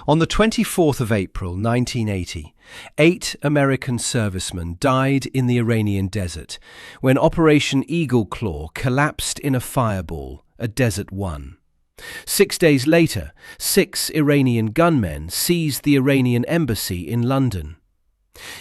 On the 24th of April 1980, 8 American servicemen died in the Iranian desert when Operation Eagle Claw collapsed in a fireball at Desert 1. 6 days later, 6 Iranian gunmen seized the Iranian embassy in London.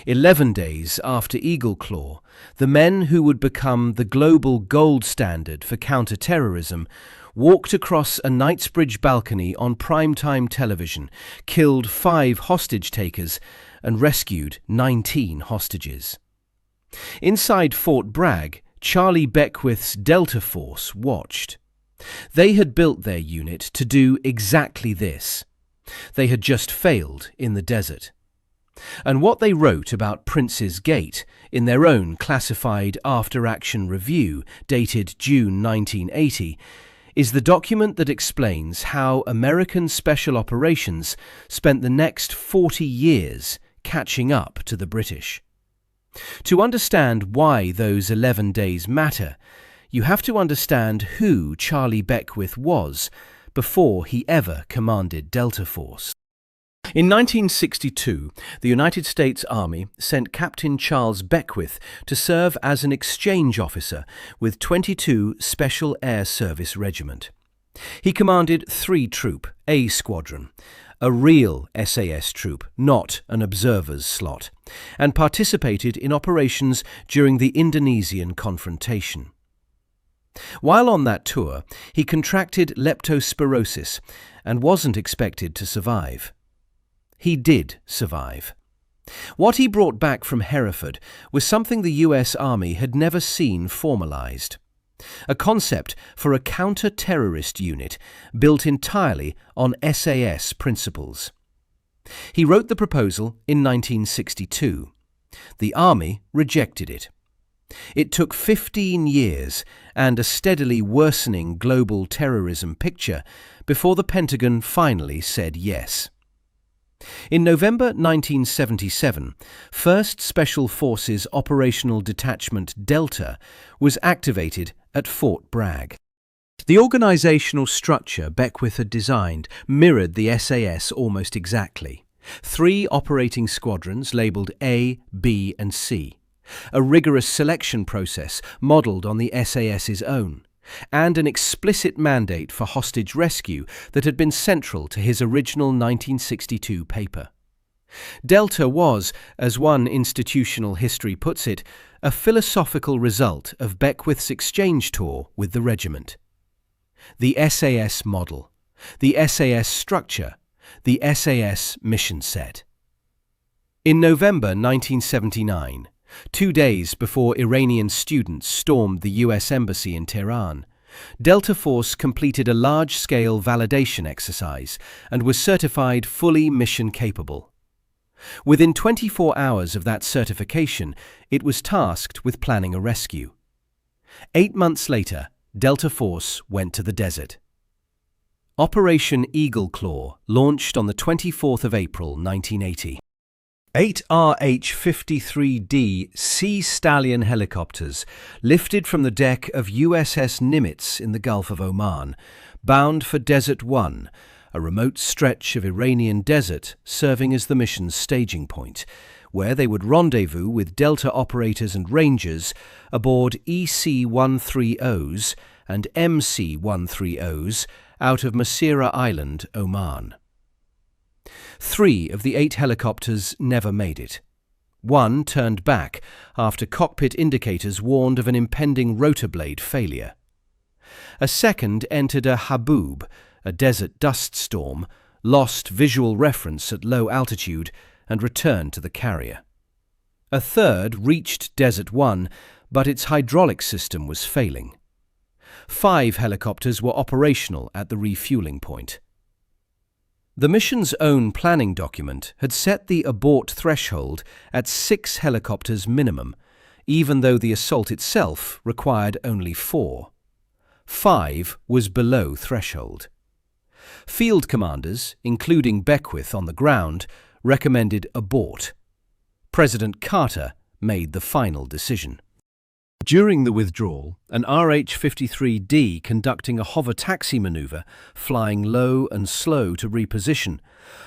11 days after Eagle Claw, the men who would become the global gold standard for counterterrorism walked across a Knightsbridge balcony on primetime television, killed 5 hostage-takers and rescued 19 hostages. Inside Fort Bragg, Charlie Beckwith's Delta Force watched. They had built their unit to do exactly this. They had just failed in the desert. And what they wrote about Prince's Gate in their own classified after-action review dated June 1980 is the document that explains how American Special Operations spent the next 40 years catching up to the British. To understand why those 11 days matter, you have to understand who Charlie Beckwith was before he ever commanded Delta Force. In 1962, the United States Army sent Captain Charles Beckwith to serve as an exchange officer with 22 Special Air Service Regiment. He commanded 3 Troop, A Squadron, a real SAS troop, not an observer's slot, and participated in operations during the Indonesian Confrontation. While on that tour, he contracted leptospirosis and wasn't expected to survive. He did survive. What he brought back from Hereford was something the US Army had never seen formalised. A concept for a counter-terrorist unit built entirely on SAS principles. He wrote the proposal in 1962. The Army rejected it. It took 15 years and a steadily worsening global terrorism picture before the Pentagon finally said yes. In November 1977, 1st Special Forces Operational Detachment-Delta was activated at Fort Bragg. The organisational structure Beckwith had designed mirrored the SAS almost exactly. 3 operating squadrons labelled A, B and C, a rigorous selection process modelled on the SAS's own, and an explicit mandate for hostage rescue that had been central to his original 1962 paper. Delta was, as one institutional history puts it, a philosophical result of Beckwith's exchange tour with the regiment. The SAS model, the SAS structure, the SAS mission set. In November 1979, 2 days before Iranian students stormed the US Embassy in Tehran, Delta Force completed a large-scale validation exercise and was certified fully mission-capable. Within 24 hours of that certification, it was tasked with planning a rescue. 8 months later, Delta Force went to the desert. Operation Eagle Claw launched on the 24th of April 1980. 8 RH-53D Sea Stallion helicopters lifted from the deck of USS Nimitz in the Gulf of Oman, bound for Desert 1, a remote stretch of Iranian desert serving as the mission's staging point, where they would rendezvous with Delta operators and rangers aboard EC-130s and MC-130s out of Masira Island, Oman. 3 of the 8 helicopters never made it. 1 turned back after cockpit indicators warned of an impending rotor blade failure. A second entered a haboob, a desert dust storm, lost visual reference at low altitude and returned to the carrier. A third reached Desert 1, but its hydraulic system was failing. 5 helicopters were operational at the refueling point. The mission's own planning document had set the abort threshold at 6 helicopters minimum, even though the assault itself required only 4. 5 was below threshold. Field commanders, including Beckwith on the ground, recommended abort. President Carter made the final decision. During the withdrawal, an RH-53D conducting a hover taxi maneuver, flying low and slow to reposition,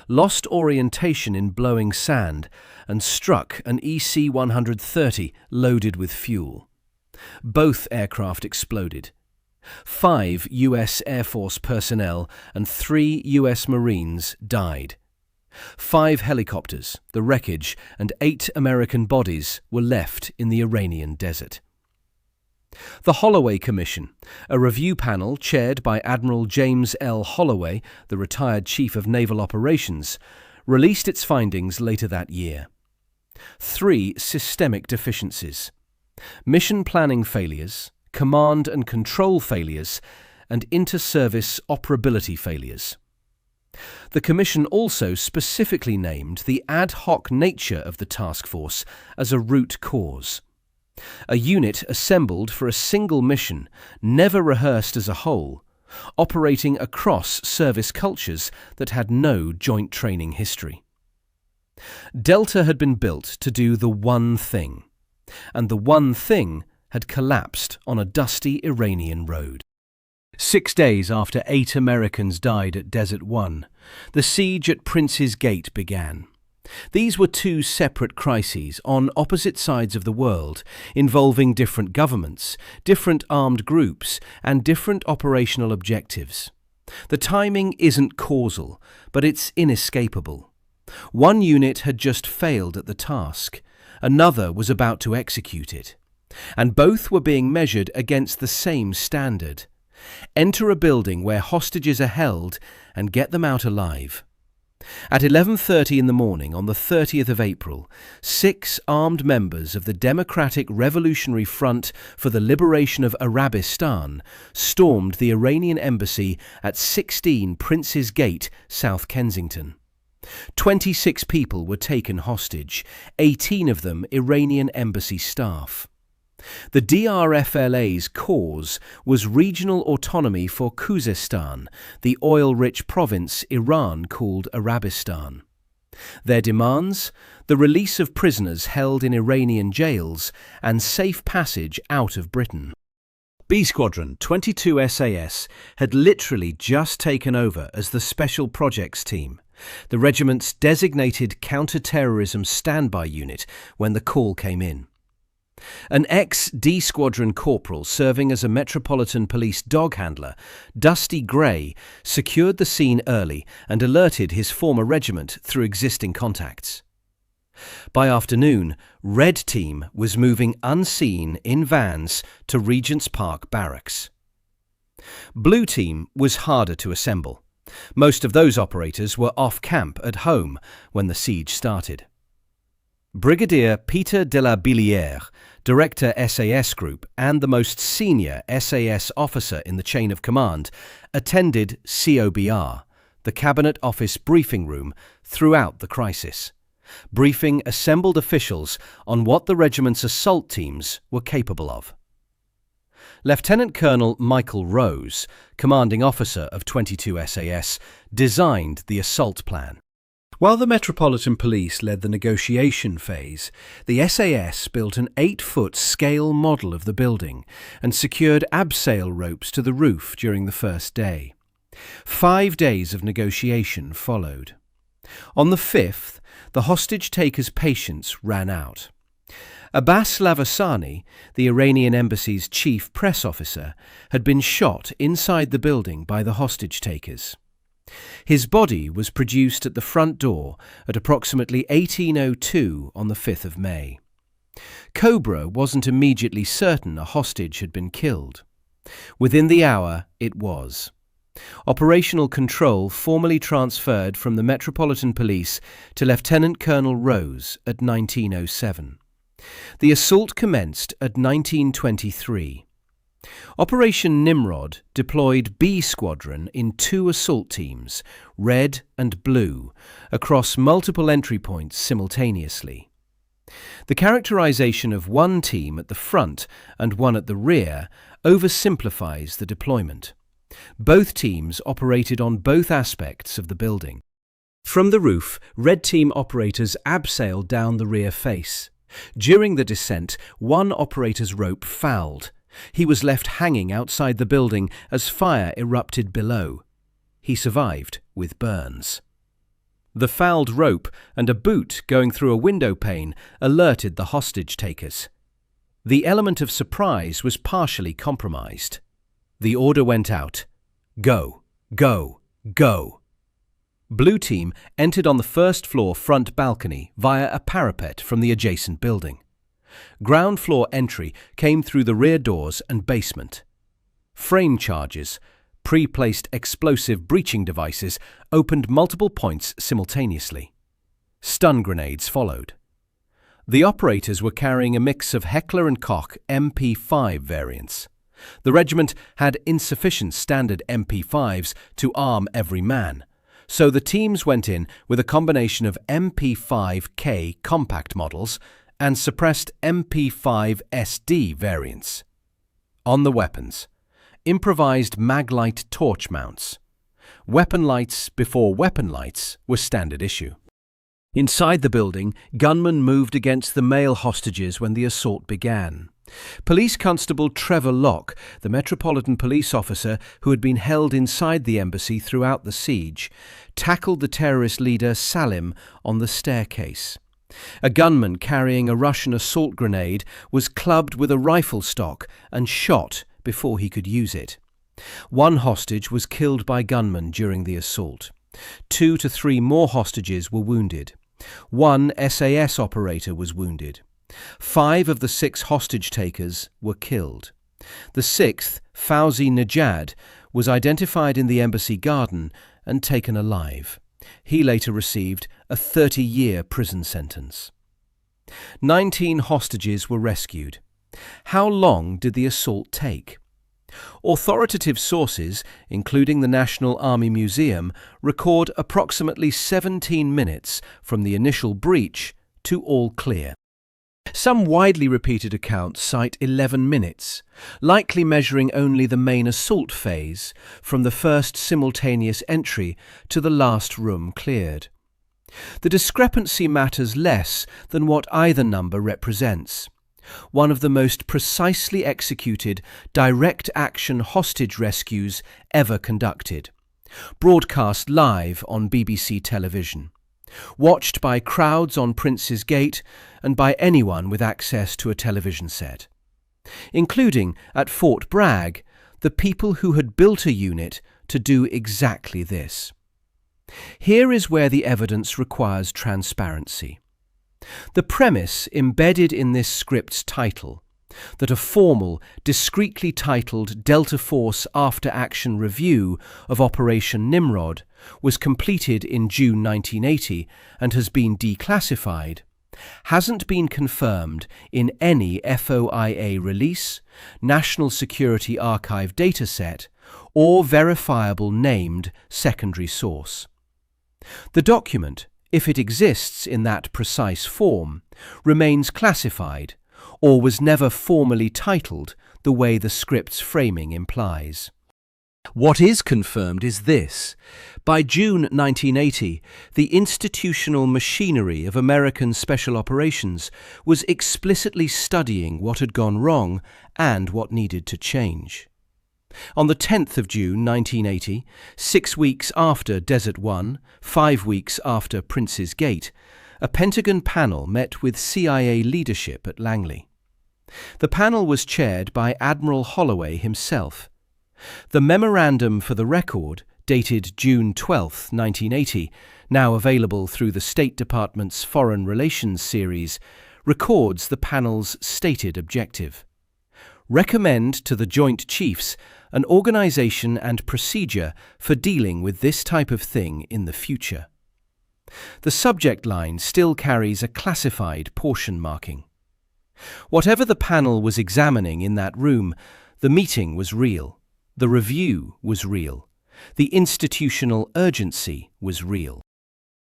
lost orientation in blowing sand and struck an EC-130 loaded with fuel. Both aircraft exploded. 5 U.S. Air Force personnel and 3 U.S. Marines died. 5 helicopters, the wreckage, and 8 American bodies were left in the Iranian desert. The Holloway Commission, a review panel chaired by Admiral James L. Holloway, the retired Chief of Naval Operations, released its findings later that year. 3 systemic deficiencies: mission planning failures, command and control failures, and inter-service operability failures. The Commission also specifically named the ad hoc nature of the task force as a root cause. A unit assembled for a single mission, never rehearsed as a whole, operating across service cultures that had no joint training history. Delta had been built to do the one thing, and the one thing had collapsed on a dusty Iranian road. 6 days after 8 Americans died at Desert One, the siege at Prince's Gate began. These were 2 separate crises on opposite sides of the world, involving different governments, different armed groups, and different operational objectives. The timing isn't causal, but it's inescapable. One unit had just failed at the task, another was about to execute it, and both were being measured against the same standard. Enter a building where hostages are held and get them out alive. At 11:30 in the morning on the 30th of April, 6 armed members of the Democratic Revolutionary Front for the Liberation of Arabistan stormed the Iranian embassy at 16 Prince's Gate, South Kensington. 26 people were taken hostage, 18 of them Iranian embassy staff. The DRFLA's cause was regional autonomy for Khuzestan, the oil-rich province Iran called Arabistan. Their demands? The release of prisoners held in Iranian jails and safe passage out of Britain. B Squadron 22 SAS had literally just taken over as the Special Projects Team, the regiment's designated counter-terrorism standby unit, when the call came in. An ex-D Squadron corporal serving as a Metropolitan Police dog handler, Dusty Gray, secured the scene early and alerted his former regiment through existing contacts. By afternoon, Red Team was moving unseen in vans to Regent's Park Barracks. Blue Team was harder to assemble. Most of those operators were off camp at home when the siege started. Brigadier Peter de la Billière, Director SAS Group and the most senior SAS officer in the chain of command, attended COBR, the Cabinet Office briefing room, throughout the crisis, briefing assembled officials on what the regiment's assault teams were capable of. Lieutenant Colonel Michael Rose, commanding officer of 22 SAS, designed the assault plan. While the Metropolitan Police led the negotiation phase, the SAS built an 8-foot scale model of the building and secured abseil ropes to the roof during the first day. 5 days of negotiation followed. On the 5th, the hostage-takers' patience ran out. Abbas Lavasani, the Iranian embassy's chief press officer, had been shot inside the building by the hostage-takers. His body was produced at the front door at approximately 18:02 on the 5th of May. Cobra wasn't immediately certain a hostage had been killed. Within the hour, it was. Operational control formally transferred from the Metropolitan Police to Lieutenant Colonel Rose at 1907. The assault commenced at 1923. Operation Nimrod deployed B Squadron in 2 assault teams, red and blue, across multiple entry points simultaneously. The characterization of one team at the front and one at the rear oversimplifies the deployment. Both teams operated on both aspects of the building. From the roof, Red Team operators abseiled down the rear face. During the descent, one operator's rope fouled. He was left hanging outside the building as fire erupted below. He survived with burns. The fouled rope and a boot going through a window pane alerted the hostage takers. The element of surprise was partially compromised. The order went out: go, go, go. Blue Team entered on the first floor front balcony via a parapet from the adjacent building. Ground floor entry came through the rear doors and basement. Frame charges, pre-placed explosive breaching devices, opened multiple points simultaneously. Stun grenades followed. The operators were carrying a mix of Heckler & Koch MP5 variants. The regiment had insufficient standard MP5s to arm every man, so the teams went in with a combination of MP5K compact models and suppressed MP5SD variants. On the weapons: improvised maglite torch mounts. Weapon lights before weapon lights were standard issue. Inside the building, gunmen moved against the male hostages when the assault began. Police Constable Trevor Locke, the Metropolitan Police officer who had been held inside the embassy throughout the siege, tackled the terrorist leader Salim on the staircase. A gunman carrying a Russian assault grenade was clubbed with a rifle stock and shot before he could use it. One hostage was killed by gunmen during the assault. 2 to 3 more hostages were wounded. One SAS operator was wounded. 5 of the 6 hostage takers were killed. The 6th, Fauzi Najad, was identified in the embassy garden and taken alive. He later received a 30-year prison sentence. 19 hostages were rescued. How long did the assault take? Authoritative sources, including the National Army Museum, record approximately 17 minutes from the initial breach to all clear. Some widely repeated accounts cite 11 minutes, likely measuring only the main assault phase, from the first simultaneous entry to the last room cleared. The discrepancy matters less than what either number represents. One of the most precisely executed direct-action hostage rescues ever conducted, broadcast live on BBC television, watched by crowds on Prince's Gate and by anyone with access to a television set, including at Fort Bragg the people who had built a unit to do exactly this. Here is where the evidence requires transparency. The premise embedded in this script's title, that a formal, discreetly titled Delta Force after-action review of Operation Nimrod was completed in June 1980 and has been declassified, hasn't been confirmed in any FOIA release, National Security Archive dataset, or verifiable named secondary source. The document, if it exists in that precise form, remains classified, or was never formally titled the way the script's framing implies. What is confirmed is this: by June 1980, the institutional machinery of American Special Operations was explicitly studying what had gone wrong and what needed to change. On the 10th of June 1980, 6 weeks after Desert One, 5 weeks after Prince's Gate, a Pentagon panel met with CIA leadership at Langley. The panel was chaired by Admiral Holloway himself. The Memorandum for the Record, dated June 12, 1980, now available through the State Department's Foreign Relations series, records the panel's stated objective: recommend to the Joint Chiefs an organisation and procedure for dealing with this type of thing in the future. The subject line still carries a classified portion marking. Whatever the panel was examining in that room, the meeting was real, the review was real, the institutional urgency was real.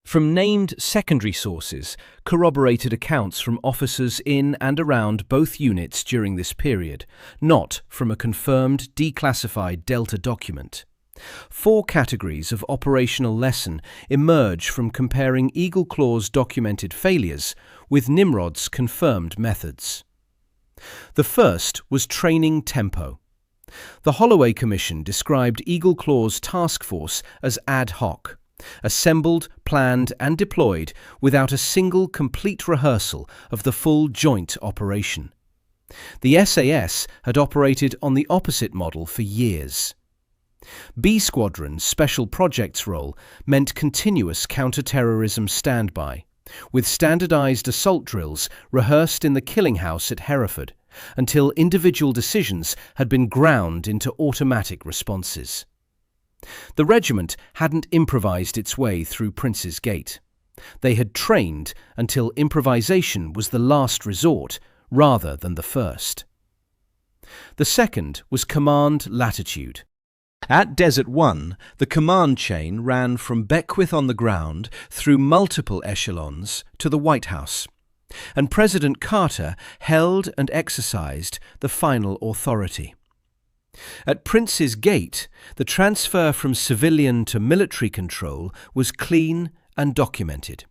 From named secondary sources, corroborated accounts from officers in and around both units during this period, not from a confirmed declassified Delta document. Four categories of operational lesson emerge from comparing Eagle Claw's documented failures with Nimrod's confirmed methods. The first was training tempo. The Holloway Commission described Eagle Claw's task force as ad hoc, assembled, planned and deployed without a single complete rehearsal of the full joint operation. The SAS had operated on the opposite model for years. B Squadron's Special Projects role meant continuous counterterrorism standby, with standardized assault drills rehearsed in the killing house at Hereford, until individual decisions had been ground into automatic responses. The regiment hadn't improvised its way through Prince's Gate. They had trained until improvisation was the last resort rather than the first. The second was command latitude. At Desert 1, the command chain ran from Beckwith on the ground through multiple echelons to the White House, and President Carter held and exercised the final authority. At Prince's Gate, the transfer from civilian to military control was clean and documented.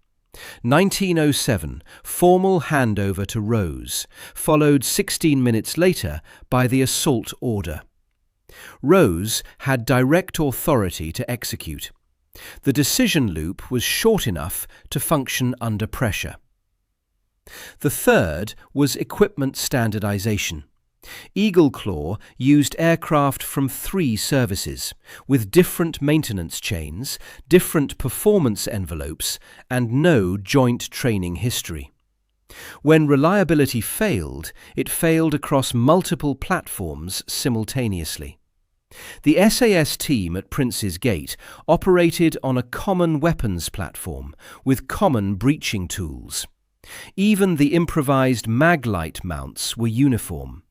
1907, formal handover to Rose, followed 16 minutes later by the assault order. Rose had direct authority to execute. The decision loop was short enough to function under pressure. The third was equipment standardization. Eagle Claw used aircraft from 3 services, with different maintenance chains, different performance envelopes, and no joint training history. When reliability failed, it failed across multiple platforms simultaneously. The SAS team at Prince's Gate operated on a common weapons platform with common breaching tools. Even the improvised maglite mounts were uniform.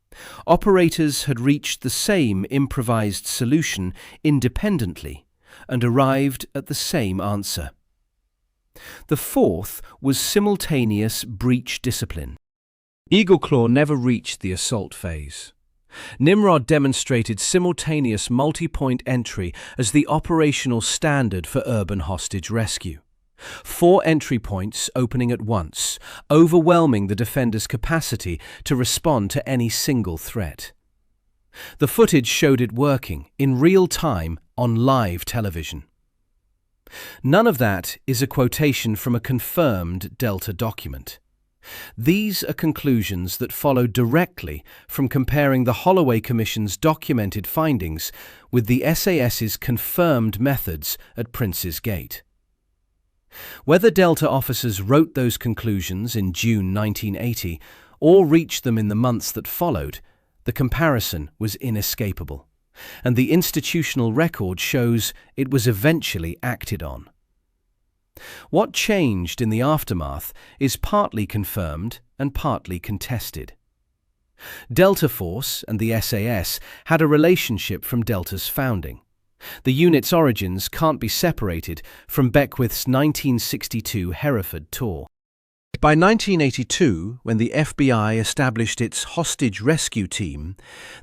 Operators had reached the same improvised solution independently and arrived at the same answer. The fourth was simultaneous breach discipline. Eagle Claw never reached the assault phase. Nimrod demonstrated simultaneous multi-point entry as the operational standard for urban hostage rescue. 4 entry points opening at once, overwhelming the defender's capacity to respond to any single threat. The footage showed it working in real time on live television. None of that is a quotation from a confirmed Delta document. These are conclusions that follow directly from comparing the Holloway Commission's documented findings with the SAS's confirmed methods at Prince's Gate. Whether Delta officers wrote those conclusions in June 1980 or reached them in the months that followed, the comparison was inescapable, and the institutional record shows it was eventually acted on. What changed in the aftermath is partly confirmed and partly contested. Delta Force and the SAS had a relationship from Delta's founding. The unit's origins can't be separated from Beckwith's 1962 Hereford tour. By 1982, when the FBI established its hostage rescue team,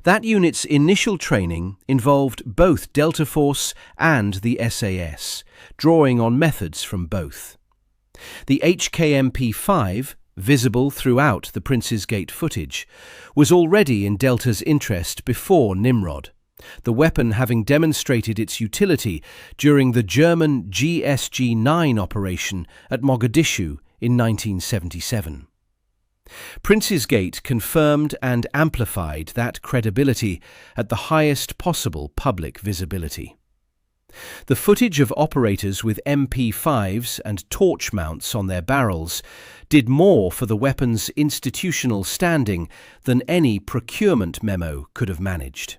that unit's initial training involved both Delta Force and the SAS, drawing on methods from both. The HKMP-5, visible throughout the Prince's Gate footage, was already in Delta's interest before Nimrod, the weapon having demonstrated its utility during the German GSG-9 operation at Mogadishu in 1977. Prince's Gate confirmed and amplified that credibility at the highest possible public visibility. The footage of operators with MP5s and torch mounts on their barrels did more for the weapon's institutional standing than any procurement memo could have managed.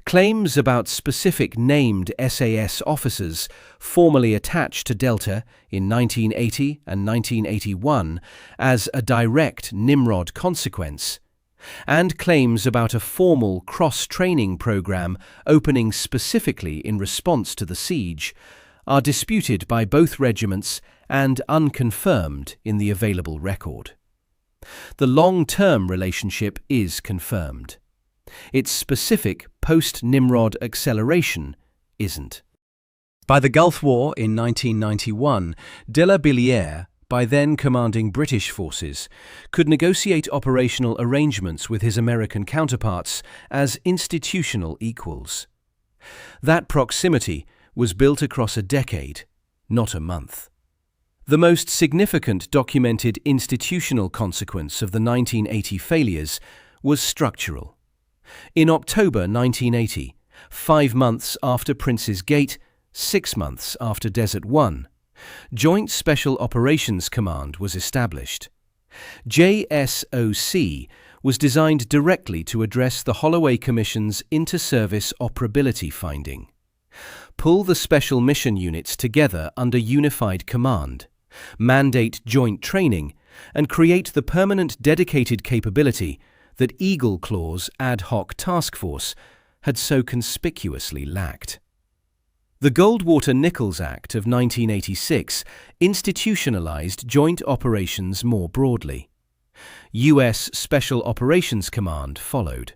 Claims about specific named SAS officers formally attached to Delta in 1980 and 1981 as a direct Nimrod consequence, and claims about a formal cross-training program opening specifically in response to the siege, are disputed by both regiments and unconfirmed in the available record. The long-term relationship is confirmed. Its specific post-Nimrod acceleration isn't. By the Gulf War in 1991, de la Billière, by then commanding British forces, could negotiate operational arrangements with his American counterparts as institutional equals. That proximity was built across a decade, not a month. The most significant documented institutional consequence of the 1980 failures was structural. In October 1980, 5 months after Prince's Gate, 6 months after Desert One, Joint Special Operations Command was established. JSOC was designed directly to address the Holloway Commission's inter-service operability finding. Pull the special mission units together under unified command, mandate joint training, and create the permanent dedicated capability that Eagle Claw's ad hoc task force had so conspicuously lacked. The Goldwater-Nichols Act of 1986 institutionalized joint operations more broadly. U.S. Special Operations Command followed.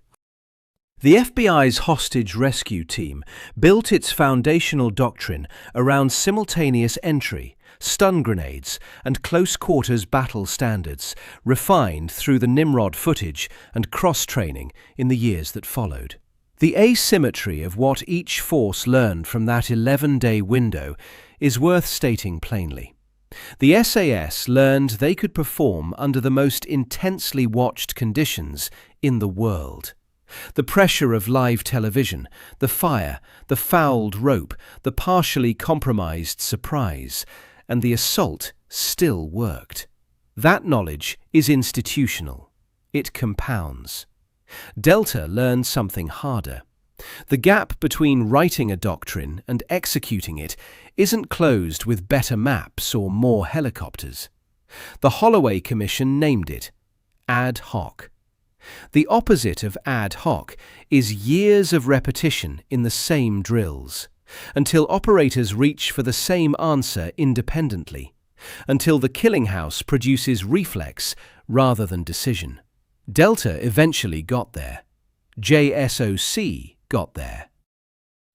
The FBI's hostage rescue team built its foundational doctrine around simultaneous entry, stun grenades, and close-quarters battle standards, refined through the Nimrod footage and cross-training in the years that followed. The asymmetry of what each force learned from that 11-day window is worth stating plainly. The SAS learned they could perform under the most intensely watched conditions in the world. The pressure of live television, the fire, the fouled rope, the partially compromised surprise, and the assault still worked. That knowledge is institutional. It compounds. Delta learned something harder. The gap between writing a doctrine and executing it isn't closed with better maps or more helicopters. The Holloway Commission named it ad hoc. The opposite of ad hoc is years of repetition in the same drills, until operators reach for the same answer independently, until the killing house produces reflex rather than decision. Delta eventually got there. JSOC got there.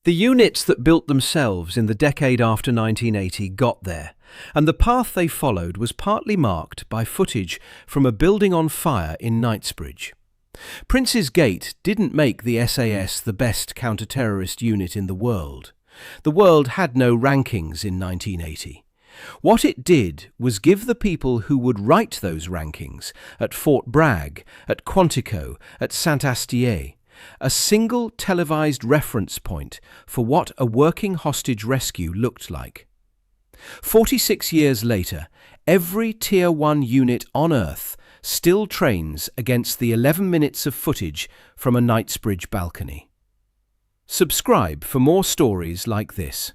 The units that built themselves in the decade after 1980 got there, and the path they followed was partly marked by footage from a building on fire in Knightsbridge. Prince's Gate didn't make the SAS the best counter-terrorist unit in the world. The world had no rankings in 1980. What it did was give the people who would write those rankings at Fort Bragg, at Quantico, at Saint-Astier, a single televised reference point for what a working hostage rescue looked like. 46 years later, every Tier 1 unit on Earth still trains against the 11 minutes of footage from a Knightsbridge balcony. Subscribe for more stories like this.